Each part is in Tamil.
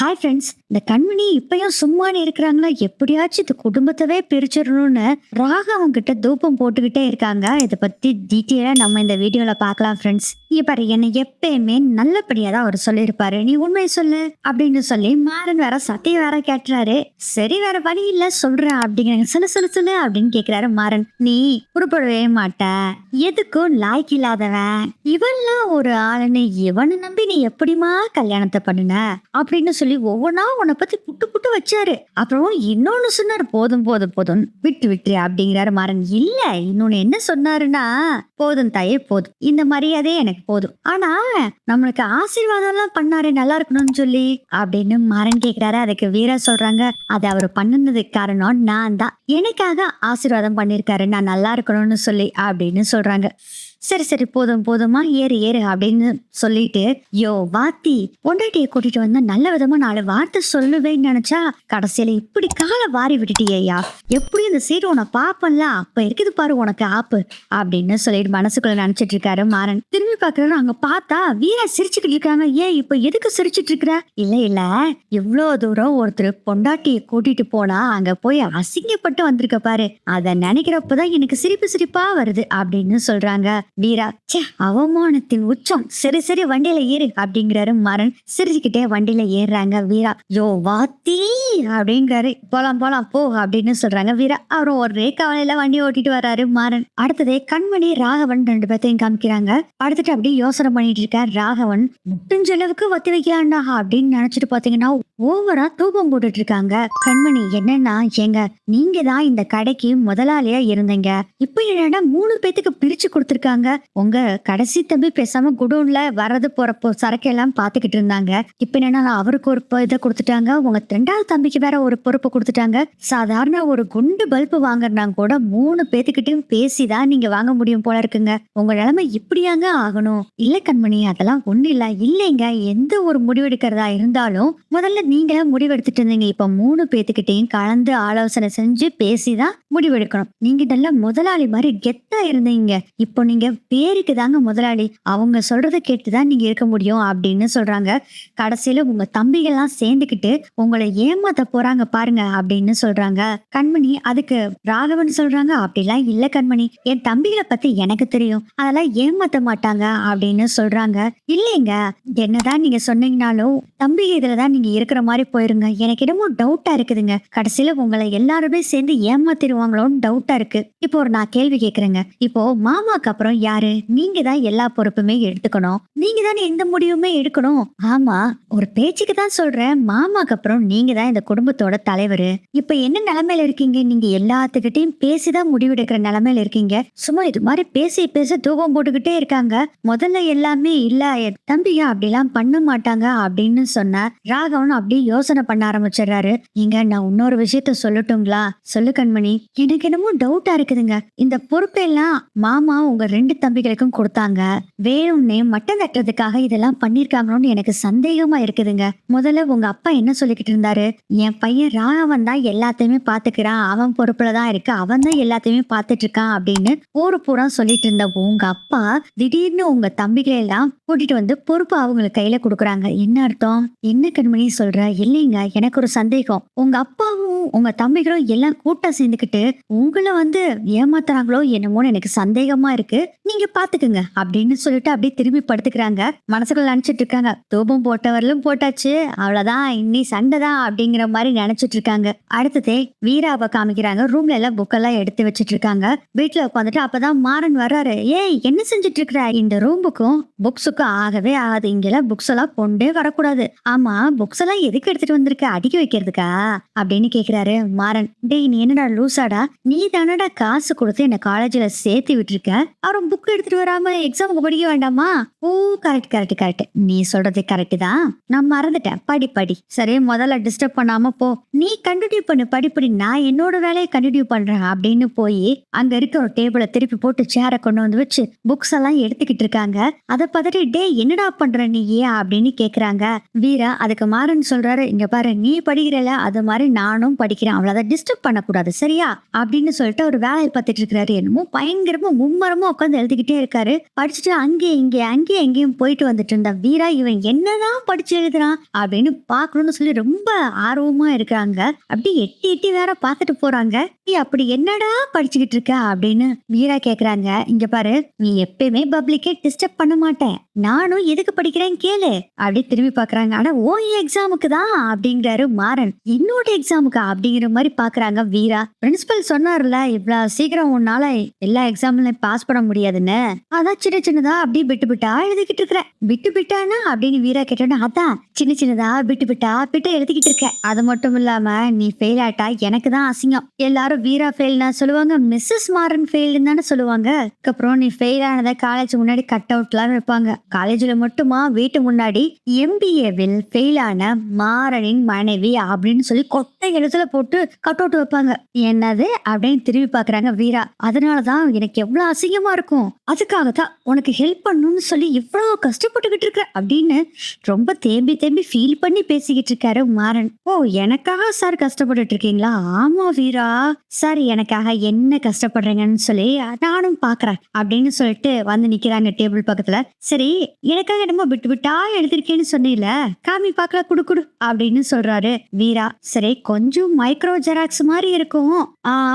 Hi friends. இந்த கண்மணி இப்பயும் சும்மானே இருக்கிறாங்களா? எப்படியாச்சும் இந்த குடும்பத்தவே பிரிச்சிடணும்னு ராகவன் கிட்ட தூபம் போட்டுக்கிட்டே இருக்காங்க. இதை பத்தி டீட்டெயிலா நம்ம இந்த வீடியோல பார்க்கலாம் ஃப்ரெண்ட்ஸ். இங்க பாரு, என்னை எப்பயுமே நல்லபடியா தான் அவர் சொல்லியிருப்பாரு. நீ உண்மை சொல்லு அப்படின்னு சொல்லி மாறன் வேற சத்திய வேற கேட்டுறாரு. சரி, வேற வழி இல்ல சொல்றேன் அப்படிங்கிறாங்க. சொல்லு சொல்லு சொல்லு அப்படின்னு கேக்குறாரு மாறன். நீ உருப்படவே மாட்ட, எதுக்கும் லாய்க்கு இல்லாதவன், இவன்லாம் ஒரு ஆளுன்னு இவனை நம்பி நீ எப்படிமா கல்யாணத்தை பண்ணுன அப்படின்னு சொல்லி ஒவ்வொன்னா உன்னை பத்தி புட்டு புட்டு வச்சாரு. அப்புறம் இன்னொன்னு சொன்னாரு, போதும் போதும் போதும் விட்டு விட்டு அப்படிங்கிறாரு மாறன். இல்ல, இன்னொன்னு என்ன சொன்னாருன்னா, போதும் தாயே போதும், இந்த மரியாதையே எனக்கு போதும், ஆனா நம்மளுக்கு ஆசீர்வாதம் எல்லாம் பண்ணாரு நல்லா இருக்கணும்னு சொல்லி அப்படின்னு மாறன் கேக்குறாரு. அதுக்கு வீரா சொல்றாங்க, அது அவர் பண்ணதுக்கு காரணம் நான் தான், எனக்காக ஆசீர்வாதம் பண்ணிருக்காரு நான் நல்லா இருக்கணும்னு சொல்லி அப்படின்னு சொல்றாங்க. சரி சரி, போதும் போதுமா, ஏறு ஏறு அப்படின்னு சொல்லிட்டு, யோ வாத்தி, பொண்டாட்டியை கூட்டிட்டு வந்து நல்ல விதமா 4 வார்த்தை சொல்லுவேன்னு நினைச்சா கடைசியில இப்படி காலை வாரி விட்டுட்டியா, எப்படி இந்த சீடு உன பாப்பன்ல, அப்ப இருக்குது பாரு உனக்கு ஆப்பு அப்படின்னு சொல்லிட்டு மனசுக்குள்ள நினைச்சிட்டு இருக்காரு மாறன். திரும்பி பாக்குறாரு, அங்க பார்த்தா வீரா சிரிச்சுக்கிட்டு இருக்காங்க. ஏன் இப்ப எதுக்கு சிரிச்சிட்டு இருக்கிற? இல்ல இல்ல, இவ்வளவு தூரம் ஒருத்தர் பொண்டாட்டியை கூட்டிட்டு போனா அங்க போய் அசிங்கப்பட்டு வந்திருக்க பாரு, அத நினைக்கிறப்பதான் எனக்கு சிரிப்பு சிரிப்பா வருது அப்படின்னு சொல்றாங்க வீரா. ச்சே, அவமானத்தின் உச்சம். சரி சரி, வண்டியில ஏறு அப்படிங்கிறாரு மாறன். சிரிச்சுக்கிட்டே வண்டியில ஏறுறாங்க வீரா. யோ வாத்தி அப்படிங்கிறாரு. போலாம் போலாம் போ அப்படின்னு சொல்றாங்க வீரா. அவரும் ஒரே கவலையில வண்டி ஓட்டிட்டு வர்றாரு மாறன். அடுத்ததே கண்மணி ராகவன் 2 பேர்த்தையும் காமிக்கிறாங்க. அடுத்துட்டு அப்படியே யோசனை பண்ணிட்டு இருக்கார் ராகவன். முடிஞ்ச அளவுக்கு வத்தி வைக்கலாம்டா அப்படின்னு நினைச்சிட்டு பாத்தீங்கன்னா ஓவரா தூபம் போட்டுட்டு இருக்காங்க. கண்மணி என்னன்னா, ஏங்க நீங்க தான் இந்த கடைக்கு முதலாளியா இருந்தீங்க, இப்ப என்னடா 3 பேத்துக்கு பிரிச்சு கொடுத்திருக்காங்க. உங்க கடைசி தம்பி பேசாம குடோன்ல வரது போறப்போ சரக்கெல்லாம் பாத்துக்கிட்டு இருந்தாங்க, இப்ப என்னன்னா அவருக்கு ஒரு இதை கொடுத்துட்டாங்க, உங்க 2வது தம்பிக்கு வேற ஒரு பொறுப்பு கொடுத்துட்டாங்க. சாதாரண ஒரு குண்டு பல்பு வாங்குறனா கூட 3 பேத்துக்கிட்டையும் பேசிதான் நீங்க வாங்க முடியும் போல இருக்குங்க. உங்க நிலைமை இப்படியாங்க ஆகணும். இல்ல கண்மணி, அதெல்லாம் ஒண்ணு இல்ல. இல்லைங்க, எந்த ஒரு முடிவெடுக்கிறதா இருந்தாலும் முதல்ல நீங்க முடிவெடுத்துட்டு இருந்தீங்க, இப்ப 3 பேத்துக்கிட்டையும் கலந்து ஆலோசனை செஞ்சு பேசிதான் முடிவெடுக்கணும். நீங்க நல்ல முதலாளி மாதிரி கெத்தா இருந்தீங்க, இப்போ நீங்க பேருக்கு தாங்க முதலாளி, அவங்க சொல்றதை கேட்டுதான் நீங்க இருக்க முடியும் அப்படின்னு சொல்றாங்க. கடைசியில உங்க தம்பிகள்லாம் சேர்ந்துக்கிட்டு உங்களை ஏமாத்த போறாங்க பாருங்க அப்படின்னு சொல்றாங்க. கண்மணி அதுக்கு ராகவன் சொல்றாங்க, அப்படிலாம் இல்ல கண்மணி, என் தம்பிகளை பத்தி எனக்கு தெரியும், அதெல்லாம் ஏமாத்த மாட்டாங்க அப்படின்னு சொல்றாங்க. இல்லைங்க, என்னதான் நீங்க சொன்னீங்கனாலும் தம்பி இதுலதான் நீங்க இருக்கிற மாதிரி போயிருங்க, எனக்கு என்னமோ டவுட்டா இருக்குதுங்க, கடைசியில உங்களை எல்லாருமே சேர்ந்து ஏமாத்திடுவாங்களோன்னு டவுட்டா இருக்கு. இப்போ ஒரு நான் கேள்வி கேக்குறேங்க, இப்போ மாமாக்கு அப்புறம் யாரு? நீங்க தான் எல்லா பொறுப்புமே எடுத்துக்கணும், நீங்க தானே எந்த முடிவுமே எடுக்கணும். ஆமா, ஒரு பேச்சுக்கு தான் சொல்றேன், மாமாக்கு அப்புறம் நீங்க தான் இந்த குடும்பத்தோட தலைவர். இப்ப என்ன நிலைமையில இருக்கீங்க? நீங்க எல்லாத்துக்கிட்டையும் பேசிதான் முடிவெடுக்கிற நிலைமையில இருக்கீங்க. சும்மா இது மாதிரி பேசி பேச தூக்கம் போட்டுக்கிட்டே இருக்காங்க. முதல்ல எல்லாமே இல்ல, என் தம்பியா அப்படிலாம் பண்ண மாட்டாங்க அப்படின்னு சொன்ன ராகவன் அப்படியே யோசனை பண்ண ஆரம்பிச்சிடுறாரு. நீங்க நான் இன்னொரு விஷயத்த சொல்லட்டுங்களா? சொல்லு கண்மணி. எனக்கு என்னமோ டவுட்டா இருக்குதுங்க, இந்த பொறுப்பெல்லாம் மாமா உங்க 2 தம்பிகளுக்கும் கொடுத்தாங்க, வேணும்னே மட்டம் தட்டுறதுக்காக இதெல்லாம் பண்ணிருக்காங்களோன்னு எனக்கு சந்தேகமா இருக்குதுங்க. முதல்ல உங்க அப்பா என்ன சொல்லிக்கிட்டு இருந்தாரு, என் பையன் ராகவன் தான் எல்லாத்தையுமே பாத்துக்கிறான், அவன் பொறுப்புலதான் இருக்கு, அவன் தான் எல்லாத்தையுமே பாத்துட்டு இருக்கான் அப்படின்னு ஊரு பூரா சொல்லிட்டு இருந்த உங்க அப்பா திடீர்னு உங்க தம்பிகளை எல்லாம் கூட்டிட்டு வந்து பொறுப்பு அவங்களுக்கு கையில கொடுக்குறாங்க. என்ன அர்த்தம்? என்ன கண்மணி சொல்ற? இல்லைங்க, எனக்கு ஒரு சந்தேகம், உங்க அப்பாவும் உங்க தம்பிகளும் எல்லாம் கூட்டம் சேர்ந்துக்கிட்டு உங்களை வந்து ஏமாத்துறாங்களோ என்னமோன்னு எனக்கு சந்தேகமா இருக்கு, நீங்க பாத்துக்குங்க அப்படின்னு சொல்லிட்டு அப்படியே திரும்பி படுத்துக்கிறாங்க. மனசுக்குள்ள நினைச்சிட்டு இருக்காங்க, தூபம் போட்டவர்களும் போட்டாச்சு, அவ்வளவுதான், இன்னி சண்டை தான் அப்படிங்கிற மாதிரி நினைச்சிட்டு இருக்காங்க. அடுத்ததே வீராவை காமிக்கிறாங்க. ரூம்ல எல்லாம் புக்கெல்லாம் எடுத்து வச்சிட்டு இருக்காங்க. வீட்டுல உட்காந்துட்டு அப்பதான் மாறன் வர்றாரு. ஏய், என்ன செஞ்சுட்டு இருக்கிற? இந்த ரூமுக்கும் புக்ஸுக்கும் ஆகவே ஆகாது, இங்கெல்லாம் புக்ஸ் எல்லாம் கொண்டே வரக்கூடாது. ஆமா, புக்ஸ் எல்லாம் எதுக்கு எடுத்துட்டு வந்திருக்க, அடிக்க வைக்கிறதுக்கா அப்படின்னு கேக்குறாரு மாறன். டேய், நீ என்னடா லூசாடா, நீ தானடா காசு கொடுத்து என்ன காலேஜ்ல சேர்த்து விட்டுருக்க, அவரும் புக் எடுத்துட்டு வராம எக்ஸாமுக்கு படிக்க வேண்டாமா? ஓ, கரெக்ட் கரெக்ட் கரெக்ட், நீ சொல்றது கரெக்ட் தான், நான் மறந்துட்டேன், படி படி. சரி, முதல்ல டிஸ்டர்ப் பண்ணாம போ, நீ கண்டினியூ பண்ணு படிப்படி, நான் என்னோட வேலையை கண்டினியூ பண்றேன் அப்படின்னு போய் அங்க இருக்க ஒரு டேபிளை திருப்பி போட்டு சேரை கொண்டு வந்து வச்சு புக்ஸ் எல்லாம் எடுத்துக்கிட்டு இருக்காங்க. அதை பார்த்துட்டு, டே என்னடா பண்ற நீ ஏன் அப்படின்னு கேக்குறாங்க வீரா. அதுக்கு மாறன் சொல்றாரு, இங்க பாரு, நீ படிக்கிறல அது மாதிரி நானும் படிக்கிறேன், அவ்வளவுதான், டிஸ்டர்ப் பண்ணக்கூடாது சரியா அப்படின்னு சொல்லிட்டு ஒரு வேலையை பார்த்துட்டு இருக்கிறாரு. என்னமோ பயங்கரமா மும்மரமா உட்காந்து எழுதிக்கிட்டே இருக்காரு. படிச்சுட்டு அங்கேயும் எங்கேயும் போயிட்டு வந்துட்டு இருந்த வீரா இவன் என்னதான் படிச்சு எழுதுறான் அப்படின்னு பாக்கணும்னு சொல்லி ரொம்ப ஆர்வமா இருக்காங்க. அப்படி எட்டி எட்டி வேற பாத்துட்டு போறாங்க. நீ அப்படி என்னடா படிச்சுக்கிட்டு இருக்க அப்படின்னு வீரா கேக்குறாங்க. இங்க பாரு, நீ எப்பயுமே பப்ளிக்கே டிஸ்டர்ப் பண்ண மாட்டேன், நானும் எதுக்கு படிக்கிறேன் கேளு அப்படி திரும்பி பாக்குறாங்க. ஆனா ஓ எக்ஸாமுக்கு தான் அப்படிங்கிறாரு மாறன். என்னோட எக்ஸாமுக்கா அப்படிங்கிற மாதிரி பாக்குறாங்க வீரா. பிரின்சிபல் சொன்னார்ல இவ்வளவு சீக்கிரம் உன்னால எல்லா எக்ஸாம்லயும் பாஸ் பண்ண முடியாதுன்னு, அதான் சின்ன சின்னதா அப்படி விட்டு விட்டா எழுதிக்கிட்டு இருக்கிறேன். விட்டு விட்டானா அப்படின்னு வீரா கேட்டோன்னா, அதான் சின்ன சின்னதா விட்டு விட்டு எழுதிக்கிட்டு இருக்கேன். அது மட்டும் இல்லாம நீ ஃபெயில் ஆட்டா எனக்கு தான் அசிங்கம். எல்லாரும் வீரா ஃபெயில்னா சொல்லுவாங்க, மிஸ்ஸஸ் மாறன் ஃபெயில்னு தானே சொல்லுவாங்க. அதுக்கப்புறம் நீ ஃபெயில் ஆனதை காலேஜ் முன்னாடி கட் அவுட்லாம் வைப்பாங்க. காலேஜ்ல மட்டுமா, வீட்டு முன்னாடி MBAவில் ஃபெயில் ஆன மாறனின் மனைவி அப்படின்னு சொல்லி கொட்டை எழுத்துல போட்டு கட் அவுட் வைப்பாங்க. என்னது அப்படின்னு திரும்பி பாக்குறாங்க வீரா. அதனாலதான் எனக்கு எவ்வளவு அசிங்கமா இருக்கும், அதுக்காக தான் உனக்கு ஹெல்ப் பண்ணணும்னு சொல்லி இவ்வளவு கஷ்டப்பட்டுக்கிட்டு இருக்க அப்படின்னு ரொம்ப தேம்பி தேம்பி ஃபீல் பண்ணி பேசிக்கிட்டு இருக்காரு மாறன். ஓ எனக்காக சார் கஷ்டப்பட்டுட்டு இருக்கீங்களா? ஆமா வீரா சார், எனக்காக என்ன கஷ்டப்படுறீங்கன்னு சொல்லி நானும் பாக்குறேன் அப்படின்னு சொல்லிட்டு வந்து நிக்கிறாங்க டேபிள் பக்கத்துல. சரி, எனக்காக என்னமோ விட்டு விட்டா எழுதிருக்கேன்னு சொன்னீல, காமி பாக்கல, குடு குடு அப்படின்னு சொல்றாரு வீரா. சரி, கொஞ்சம் மைக்ரோ ஜெராக்ஸ் மாதிரி இருக்கும்,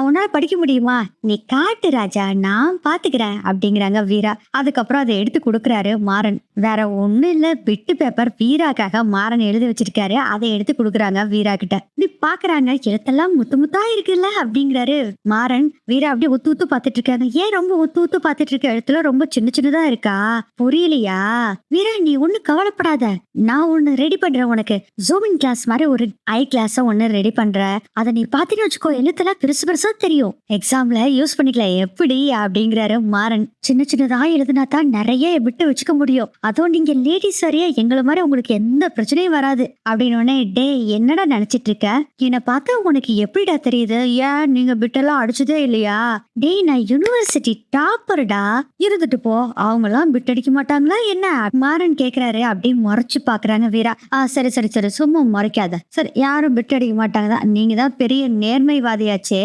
உன்னால படிக்க முடியுமா? நீ காட்டு ராஜா, நான் பாத்துக்கிறேன் அப்படிங்கிறாங்க வீரா. அதுக்கப்புறம் அதை எடுத்து கொடுக்குறாரு மாறன். வேற ஒண்ணு இல்ல, பிட்டு பேப்பர் வீராக்காக மாறன் எழுதி வச்சிருக்காரு, அதை எடுத்து கொடுக்குறாங்க வீரா கிட்ட. இப்படி பாக்குறாங்க, எழுத்தெல்லாம் முத்து முத்தா இருக்குல்ல அப்படிங்கிறாரு மாறன். வீரா அப்படியே ஒத்து ஒத்து பாத்துட்டு இருக்காங்க. ஏன் ரொம்ப ஒத்து ஒத்து பாத்துட்டு இருக்க, எழுத்துல ரொம்ப சின்ன சின்னதா இருக்கா, புரியலையா? வீரா நீ ஒண்ணு கவலைப்படாத, நான் ஒண்ணு ரெடி பண்றேன் உனக்கு. ஜூமிங் கிளாஸ் மாதிரி ஒரு ஐ கிளாஸ் ஒண்ணு ரெடி பண்றேன், அதை நீ பாத்தீங்கன்னு வச்சுக்கோ, எழுத்தெல்லாம் பெருசு பெருசா தெரியும், எக்ஸாம்ல யூஸ் பண்ணிக்கலாம் எப்படி அப்படிங்கிறாரு மாறன். சின்ன சின்னதா எழுதுனா தான் நிறைய விட்டு வச்சுக்க முடியும், அதுவும் நீங்க லேடிஸ் சரியா எங்களை மாதிரி உங்களுக்கு எந்த பிரச்சனையும் வராது அப்படின்னு. டே என்னடா நினைச்சிட்டு இருக்க, என்னை பார்த்தா உனக்கு எப்படிடா தெரியுது? ஏன் நீங்க பிட்டெல்லாம் அடிச்சதே இல்லையா? டேய் நான் யூனிவர்சிட்டி டாப்பர்டா, இருந்துட்டு போ, அவங்க எல்லாம் பிட் அடிக்க மாட்டாங்களா என்ன மாறன் கேக்குறாரு. அப்படியே முறைச்சு பாக்குறாங்க வீரா. சரி சரி சரி, சும்மா முறைக்காத, சரி யாரும் பிட் அடிக்க மாட்டாங்க, நீங்க தான் பெரிய நேர்மைவாதியாச்சே,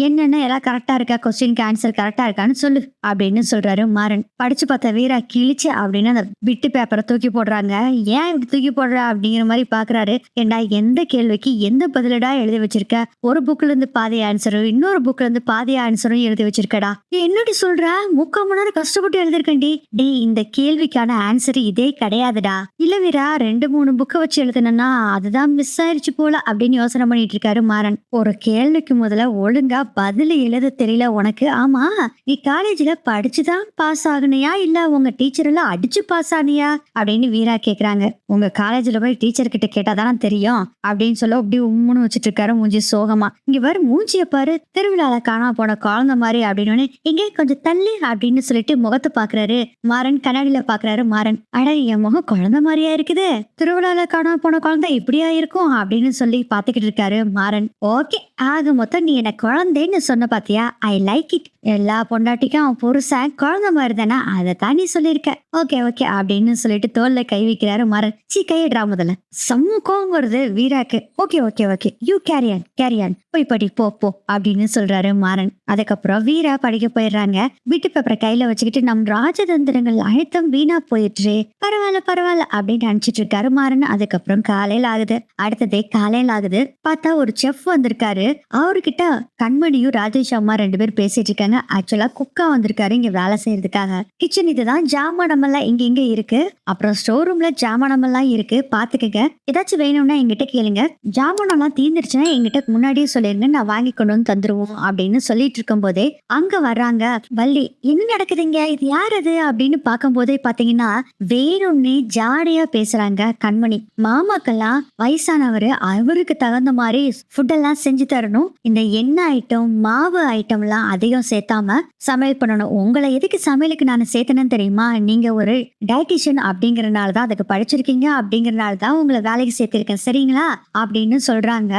என்னென்ன எல்லாம் கரெக்டா இருக்கா, கொஸ்டினுக்கு ஆன்சர் கரெக்டா இருக்கான்னு சொல்லு அப்படின்னு சொல்றாரு மாறன். படிச்சு பார்த்த வீரா கிழிச்சு அப்படின்னு அந்த பிட்டு பேப்பரை தூக்கி போடுறாங்க. ஏன் இப்படி தூக்கி போடுற அப்படிங்கிற மாதிரி பாக்குறாரு. ஏண்டா எந்த கேள்விக்கு எந்த பதிலடா எழுதி வச்சிருக்க, ஒரு புக்ல இருந்து பாதி ஆன்சரும் இன்னொரு புக்ல இருந்து பாதி ஆன்சரும் எழுதி வச்சிருக்கடா, என்னடி சொல்ற, 3/4 மணி நேரம் கஷ்டப்பட்டு எழுதிருக்கேன்டி. டே இந்த கேள்விக்கான ஆன்சர் இதே கிடையாதுடா. இல்ல வீரா, 2-3 புக்கை வச்சு எழுதுனா அதுதான் மிஸ் ஆயிடுச்சு போல அப்படின்னு யோசனை பண்ணிட்டு இருக்காரு மாறன். ஒரு கேள்விக்கு முதல்ல ஒழுங்கா பதில் எழுத தெரியல உனக்கு. ஆமா, நீ காலேஜ்ல படிச்சுதான் பாஸ் ஆகுனியா இல்ல உங்க டீச்சர் எல்லாம் அடிச்சு பாஸ் ஆனியா அப்படின்னு வீரா கேக்குறாங்க. உங்க காலேஜ்ல போய் டீச்சர் கிட்ட கேட்டாதானே தெரியும் அப்படின்னு சொல்ல அப்படி உம்முன்னு வச்சுட்டு இருக்காரு மூஞ்சி சோகமா. இங்க வர மூஞ்சிய பாரு, திருவிழால காணா போன குழந்தை மாதிரி அப்படின்னு. இங்கே கொஞ்சம் தள்ளு அப்படின்னு சொல்லிட்டு முகத்தை பாக்குறாரு மாறன். கண்ணாடியில பாக்குறாரு மாறன். அட என் முகம் குழந்தை மாதிரியா இருக்குது, திருவிழால காணா போன குழந்தை இப்படியா இருக்கும் அப்படின்னு சொல்லி பாத்துக்கிட்டு இருக்காரு மாறன். ஓகே, ஆக மொத்தம் நீ என்ன குழந்தைன்னு சொன்ன பாத்தியா, ஐ லைக் இட். எல்லா பொண்டாட்டிக்கும் அவன் புருஷன் குழந்தை மாதிரி தானே, அதை தான் நீ சொல்லியிருக்க. ஓகே ஓகே அப்படின்னு சொல்லிட்டு தோல்ல கை வைக்கிறாரு மாறன். கையிடுறா முதல்ல, செம்ம கோவம் வருது வீராக்கு. Okay okay okay, you carry on போய் படி போ போ அப்படின்னு சொல்றாரு மாறன். அதுக்கப்புறம் வீரா படிக்க போயிடுறாங்க. வீட்டு பேப்பரை கையில வச்சுக்கிட்டு நம் ராஜதந்திரங்கள் அனைத்தும் வீணா போயிடுச்சு, பரவாயில்ல பரவாயில்ல அப்படின்னு நினைச்சிட்டு இருக்காரு மாறன். அதுக்கப்புறம் காலையில ஆகுது. அடுத்ததே காலையில ஆகுது. பார்த்தா ஒரு செஃப் வந்திருக்காரு. அவர்கிட்ட கண்மணியும் ராஜேஷ் அம்மா 2 பேர் பேசிட்டு இருக்காங்க. ஆக்சுவலா குக்கா வந்திருக்காரு இங்க வேலை செய்யறதுக்காக. கிச்சன் இதுதான், ஜாமானம் எல்லாம் இங்க இருக்கு, அப்புறம் ஸ்டோர் ரூம்ல ஜாமானம் எல்லாம் இருக்கு, பாத்துக்கங்க, ஏதாச்சும் வேணும்னா எங்கிட்ட கேளுங்க, ஜாமானம் எல்லாம் தீர்ந்துருச்சுன்னா எங்கிட்ட முன்னாடியே சொல்லிருங்க, நான் வாங்கி கொண்டு வந்து தந்துருவோம் அப்படின்னு சொல்லிட்டு இருக்கும் போதே அங்க வர்றாங்க வள்ளி. என்ன நடக்குதுங்க, இது யார் அது அப்படின்னு பார்க்கும் போதே பாத்தீங்கன்னா வேணும்னே ஜாடையா பேசுறாங்க கண்மணி. மாமாக்கெல்லாம் வயசானவரு, அவருக்கு தகுந்த மாதிரி ஃபுட் எல்லாம் செஞ்சு தரணும், இந்த எண்ணெய் ஐட்டம் மாவு ஐட்டம் எல்லாம் அதிகம் சேர்த்தாம சமையல் பண்ணணும். உங்களை எதுக்கு சமையலுக்கு நான் சேர்த்தனேன்னு தெரியுமா, நீங்க ஒரு டயட்டிஷியன் அப்படிங்கறதுனாலதான், அதுக்கு படிச்சிருக்கீங்க அப்படிங்கறதுனாலதான் உங்களை வேலைக்கு சேர்த்திருக்கேன், சரிங்களா அப்படின்னு சொல்றாங்க.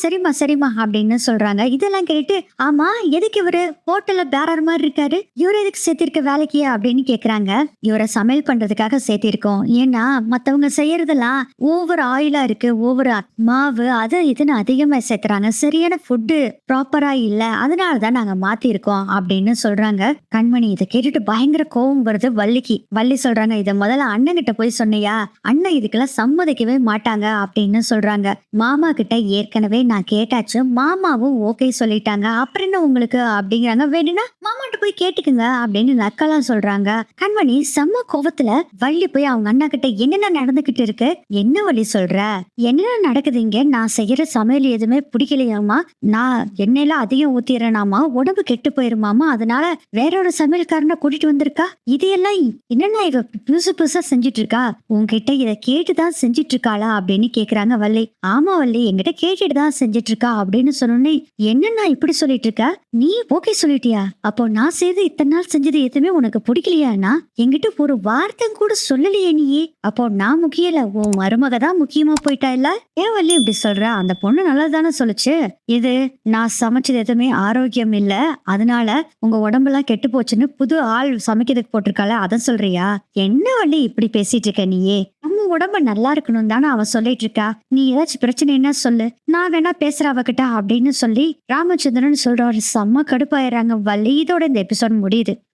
சரிம்மா சரிம்மா அப்படின்னு சொல்றாங்க. இதெல்லாம் கேட்டு, ஆமா எதுக்கு இவரு ஹோட்டல்ல பேரர் மாதிரி இருக்காரு, இவரு எதுக்கு சேர்த்திருக்க வேலைக்கு அப்படின்னு கேக்குறாங்க. இவரை சமையல் பண்றதுக்காக சேர்த்திருக்கோம், ஏன்னா மத்தவங்க செய்யறதெல்லாம் ஓவர் ஆயிலா இருக்கு, ஓவர் மாவு அது இதுன்னு அதிகமா சேர்த்துறாங்க, சரியான ஃபுட்டு ப்ராப்பரா இல்ல, அதனாலதான் நாங்க மாத்தி இருக்கோம் அப்படின்னு சொல்றாங்க. கண்மணி இதை கேட்டுட்டு பயங்கர கோவம் வருது வள்ளிக்கு. வள்ளி சொல்றாங்க, இதை முதல்ல அண்ணன் கிட்ட போய் சொன்னியா? அண்ணன் இதுக்கெல்லாம் சம்மதிக்கவே மாட்டாங்க அப்படின்னு சொல்றாங்க. மாமா கிட்ட ஏற்கனவே நான் கேட்டாச்சு, மாமாவும் ஓகே சொல்லிட்டாங்க, அப்புறம் என்ன உங்களுக்கு அப்படிங்கிறாங்க. வேணும்னா மாமாட்ட போய் கேட்டுக்குங்க அப்படின்னு நக்கெல்லாம் சொல்றாங்க. கண்மணி செம்ம கோவத்துல வள்ளி போய் அவங்க அண்ணா கிட்ட என்னென்ன நடந்துகிட்டு இருக்கு, என்ன வள்ளி சொல்ற, என்னென்ன நடக்குதுங்க, நான் செய்யற சமையல் எதுவுமே பிடிக்கலையாமா, நான் எண்ணெயெல்லாம் அதிகம் ஊத்திடுறேனாமா, உடம்பு கெட்டு போயிருமாமா, அதனால வேற ஒரு சமையல்காரனை கூட்டிட்டு வந்திருக்கா, இது எல்லாம் என்னன்னா இவ புதுசு புதுசா செஞ்சிட்டு இருக்கா, உன்கிட்ட இதை கேட்டுதான் செஞ்சிட்டு இருக்காளா அப்படின்னு கேக்குறாங்க வள்ளி. ஆமா வள்ளி, என்கிட்ட கேட்டுட்டு தான் செஞ்சிட்டு இருக்கா அப்படின்னு சொன்னோன்னே, என்னன்னா இப்படி சொல்லிட்டு இருக்க, நீ ஓகே சொல்லிட்டியா, அப்போ நான் செய்து இத்தனை நாள் செஞ்சது எதுவுமே உனக்கு பிடிக்கலையானா, என்கிட்ட ஒரு வார்த்தை கூட சொல்லலையே நீயே, அப்போ நான் முக்கியம் இல்ல, உன் மருமக தான் முக்கியமா போயிட்டா இல்ல, ஏன் வள்ளி இப்படி சொல்ற, அந்த பொண்ணு நல்லதானே சொல்லுச்சு, இது நான் சமைச்சது எதுவுமே ஆரோக்கியம் இல்ல, அதனால உங்க உடம்பெல்லாம் கெட்டு போச்சுன்னு புது ஆள் சமைக்கிறதுக்கு போட்டிருக்கால, அத சொல்றியா, என்ன வள்ளி இப்படி பேசிட்டு இருக்க நீயே, நம்ம உடம்பு நல்லா இருக்கணும் தானே அவ சொல்லிட்டு இருக்கா, நீ ஏதாச்சும் பிரச்சனைன்னா சொல்லு, நான் வேணா பேசுற அவகிட்ட அப்படின்னு சொல்லி ராமச்சந்திரன் சொல்றாரு. செம்ம கடுப்பாயிடுறாங்க வள்ளி. இதோட இந்த எபிசோட் முடியுது.